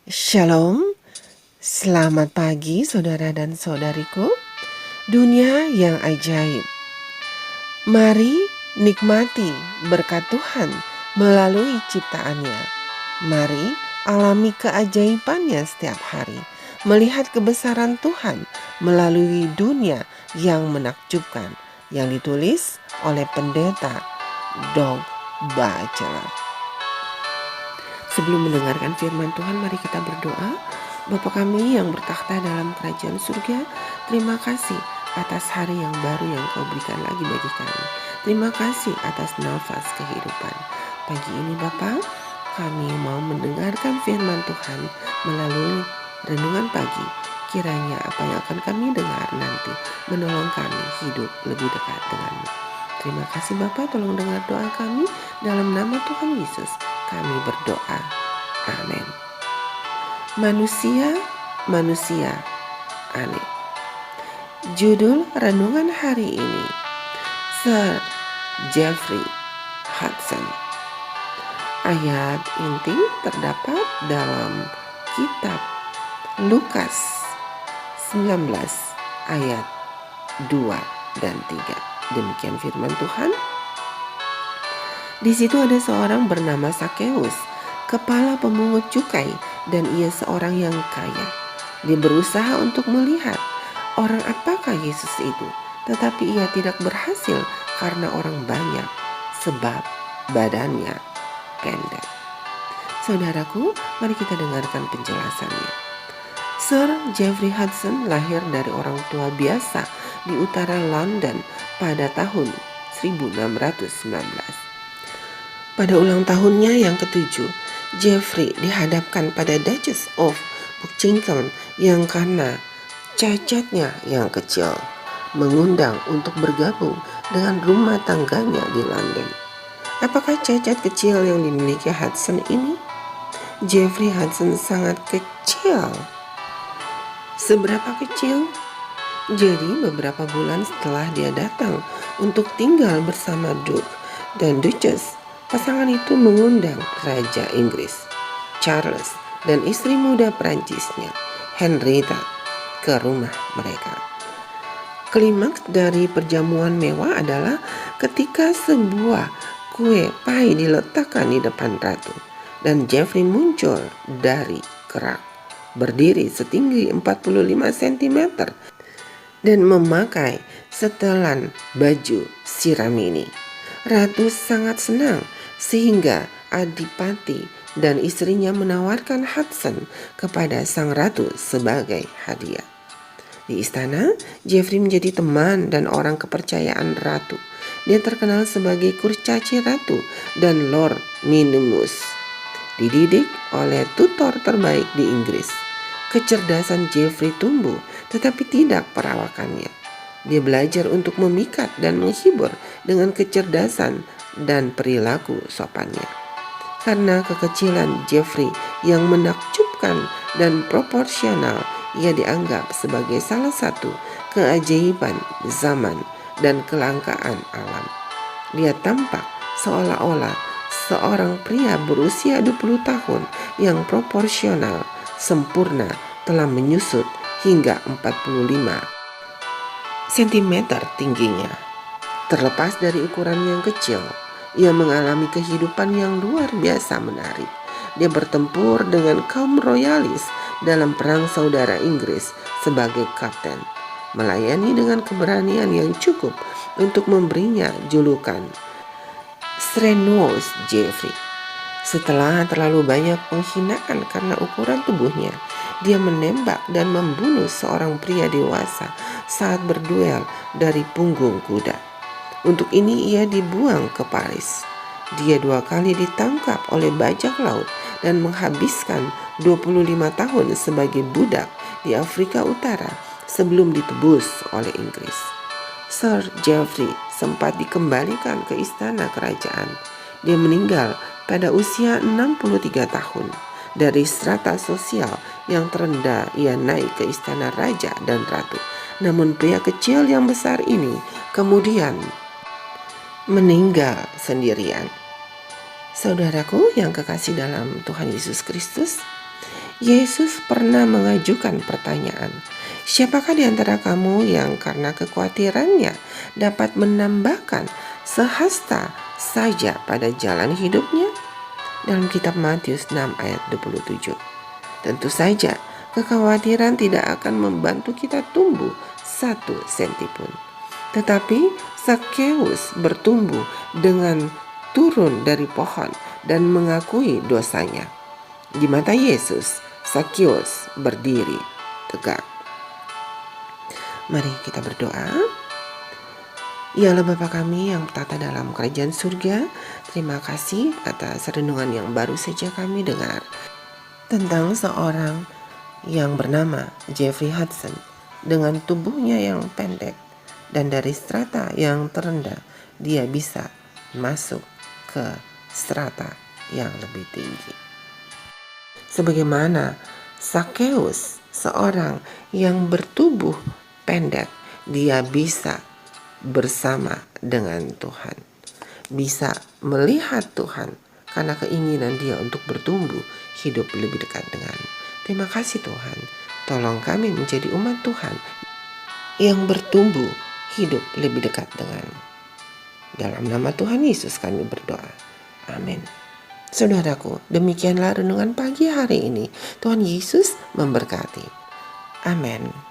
Shalom, selamat pagi saudara dan saudariku. Dunia yang ajaib. Mari nikmati berkat Tuhan melalui ciptaannya. Mari alami keajaibannya setiap hari. Melihat kebesaran Tuhan melalui dunia yang menakjubkan. Yang ditulis oleh pendeta Doug Batchelor. Sebelum mendengarkan firman Tuhan, mari kita berdoa. Bapa kami yang bertakhta dalam kerajaan surga, terima kasih atas hari yang baru yang Kau berikan lagi bagi kami. Terima kasih atas nafas kehidupan. Pagi ini Bapa, kami mau mendengarkan firman Tuhan melalui renungan pagi. Kiranya apa yang akan kami dengar nanti menolong kami hidup lebih dekat denganmu. Terima kasih Bapa, tolong dengar doa kami. Dalam nama Tuhan Yesus kami berdoa. Amin. Manusia aneh. Judul renungan hari ini, Sir Jeffrey Hudson. Ayat inti terdapat dalam kitab Lukas 19 ayat 2 dan 3. Demikian firman Tuhan. Di situ ada seorang bernama Sakeus, kepala pemungut cukai, dan ia seorang yang kaya. Dia berusaha untuk melihat orang apakah Yesus itu, tetapi ia tidak berhasil karena orang banyak, sebab badannya pendek. Saudaraku, mari kita dengarkan penjelasannya. Sir Jeffrey Hudson lahir dari orang tua biasa di utara London pada tahun 1619. Pada ulang tahunnya yang ke-7, Jeffrey dihadapkan pada Duchess of Buckingham yang karena cacatnya yang kecil mengundang untuk bergabung dengan rumah tangganya di London. Apakah cacat kecil yang dimiliki Hudson ini? Jeffrey Hudson sangat kecil. Seberapa kecil? Jadi beberapa bulan setelah dia datang untuk tinggal bersama Duke dan Duchess, pasangan itu mengundang Raja Inggris, Charles, dan istri muda Prancisnya, Henrietta, ke rumah mereka. Klimaks dari perjamuan mewah adalah ketika sebuah kue pai diletakkan di depan ratu, dan Jeffrey muncul dari kerak, berdiri setinggi 45 cm, dan memakai setelan baju siramini. Ratu sangat senang sehingga Adipati dan istrinya menawarkan Hudson kepada sang ratu sebagai hadiah. Di istana, Jeffrey menjadi teman dan orang kepercayaan ratu. Dia terkenal sebagai kurcaci ratu dan Lord Minimus. Dididik oleh tutor terbaik di Inggris. Kecerdasan Jeffrey tumbuh, tetapi tidak perawakannya. Dia belajar untuk memikat dan menghibur dengan kecerdasan dan perilaku sopannya. Karena kekecilan Jeffrey yang menakjubkan dan proporsional, ia dianggap sebagai salah satu keajaiban zaman dan kelangkaan alam. Dia tampak seolah-olah seorang pria berusia 20 tahun yang proporsional, sempurna, telah menyusut hingga 45 cm tingginya. Terlepas dari ukuran yang kecil, ia mengalami kehidupan yang luar biasa menarik. Dia bertempur dengan kaum royalis dalam perang saudara Inggris sebagai kapten, melayani dengan keberanian yang cukup untuk memberinya julukan Strenuous Jeffrey. Setelah terlalu banyak penghinaan karena ukuran tubuhnya, dia menembak dan membunuh seorang pria dewasa saat berduel dari punggung kuda. Untuk ini ia dibuang ke Paris. Dia 2 kali ditangkap oleh bajak laut dan menghabiskan 25 tahun sebagai budak di Afrika Utara sebelum ditebus oleh Inggris. Sir Jeffrey sempat dikembalikan ke istana kerajaan. Dia meninggal pada usia 63 tahun. Dari strata sosial yang terendah, ia naik ke istana raja dan ratu. Namun pria kecil yang besar ini kemudian meninggal sendirian. Saudaraku yang kekasih dalam Tuhan Yesus Kristus, Yesus pernah mengajukan pertanyaan, "Siapakah di antara kamu yang karena kekhawatirannya dapat menambahkan sehasta saja pada jalan hidupnya?" Dalam kitab Matius 6 ayat 27. Tentu saja, kekhawatiran tidak akan membantu kita tumbuh 1 senti pun. Tetapi Zakheus bertumbuh dengan turun dari pohon dan mengakui dosanya. Di mata Yesus, Zakheus berdiri tegak. Mari kita berdoa. Ya Allah Bapa kami yang bertata dalam kerajaan surga, terima kasih atas renungan yang baru saja kami dengar tentang seorang yang bernama Jeffrey Hudson dengan tubuhnya yang pendek dan dari strata yang terendah dia bisa masuk ke strata yang lebih tinggi. Sebagaimana Zakheus, seorang yang bertubuh pendek, dia bisa bersama dengan Tuhan, bisa melihat Tuhan karena keinginan dia untuk bertumbuh hidup lebih dekat dengan. Terima kasih Tuhan, tolong kami menjadi umat Tuhan yang bertumbuh hidup lebih dekat dengan. Dalam nama Tuhan Yesus kami berdoa. Amin. Saudaraku, demikianlah renungan pagi hari ini. Tuhan Yesus memberkati. Amin.